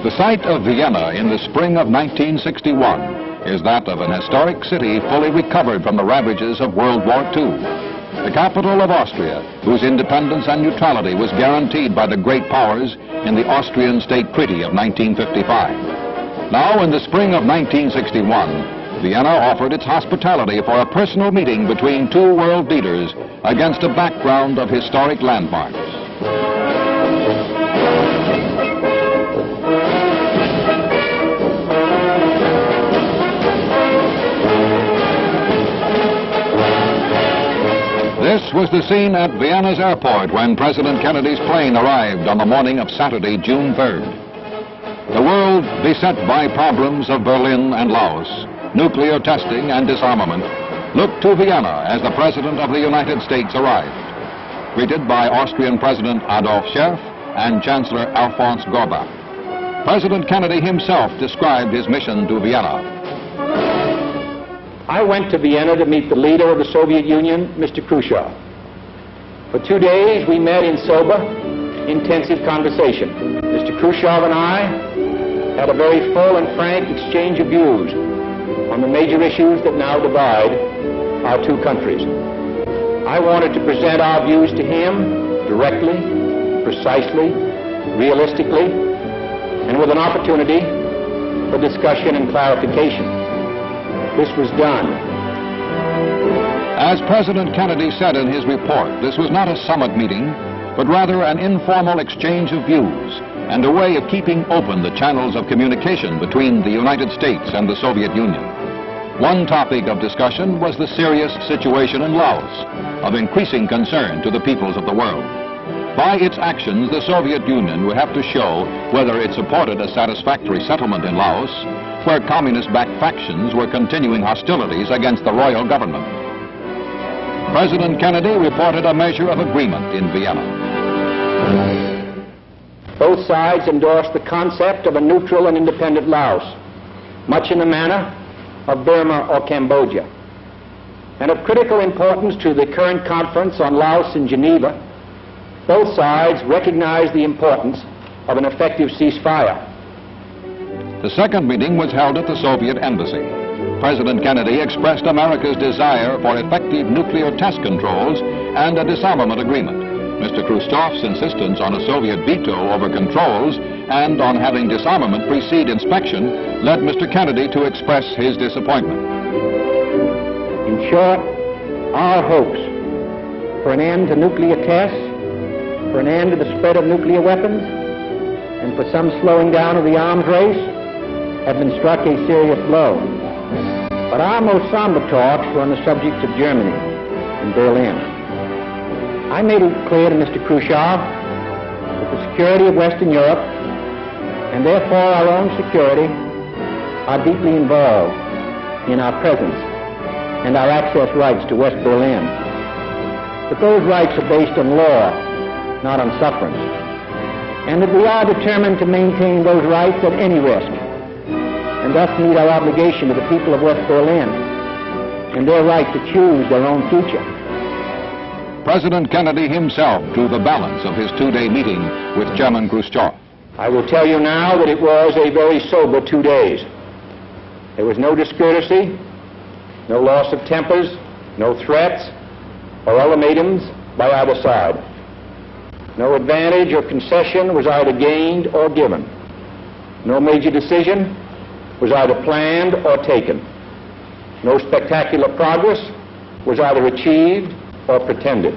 The site of Vienna in the spring of 1961 is that of an historic city fully recovered from the ravages of World War II. The capital of Austria, whose independence and neutrality was guaranteed by the great powers in the Austrian State Treaty of 1955. Now, in the spring of 1961, Vienna offered its hospitality for a personal meeting between two world leaders against a background of historic landmarks. This was the scene at Vienna's airport when President Kennedy's plane arrived on the morning of Saturday, June 3rd. The world, beset by problems of Berlin and Laos, nuclear testing and disarmament, looked to Vienna as the President of the United States arrived, greeted by Austrian President Adolf Scherf and Chancellor Alphonse Gorbach. President Kennedy himself described his mission to Vienna. I went to Vienna to meet the leader of the Soviet Union, Mr. Khrouchtchev. For 2 days, we met in sober, intensive conversation. Mr. Khrouchtchev and I had a very full and frank exchange of views on the major issues that now divide our two countries. I wanted to present our views to him directly, precisely, realistically, and with an opportunity for discussion and clarification. This was done. As President Kennedy said in his report, this was not a summit meeting, but rather an informal exchange of views and a way of keeping open the channels of communication between the United States and the Soviet Union. One topic of discussion was the serious situation in Laos, of increasing concern to the peoples of the world. By its actions, the Soviet Union would have to show whether it supported a satisfactory settlement in Laos, where communist-backed factions were continuing hostilities against the royal government. President Kennedy reported a measure of agreement in Vienna. Both sides endorsed the concept of a neutral and independent Laos, much in the manner of Burma or Cambodia. And of critical importance to the current conference on Laos in Geneva, both sides recognized the importance of an effective ceasefire. The second meeting was held at the Soviet Embassy. President Kennedy expressed America's desire for effective nuclear test controls and a disarmament agreement. Mr. Khrouchtchev's insistence on a Soviet veto over controls and on having disarmament precede inspection led Mr. Kennedy to express his disappointment. In short, our hopes for an end to nuclear tests, for an end to the spread of nuclear weapons, and for some slowing down of the arms race have been struck a serious blow. But our most somber talks were on the subject of Germany and Berlin. I made it clear to Mr. Khrouchtchev that the security of Western Europe, and therefore our own security, are deeply involved in our presence and our access rights to West Berlin. But those rights are based on law, not on sufferance, and that we are determined to maintain those rights at any risk, and thus meet our obligation to the people of West Berlin and their right to choose their own future. President Kennedy himself drew the balance of his two-day meeting with Chairman Khrouchtchev. I will tell you now that it was a very sober 2 days. There was no discourtesy, no loss of tempers, no threats or ultimatums by either side. No advantage or concession was either gained or given. No major decision was either planned or taken. No spectacular progress was either achieved or pretended.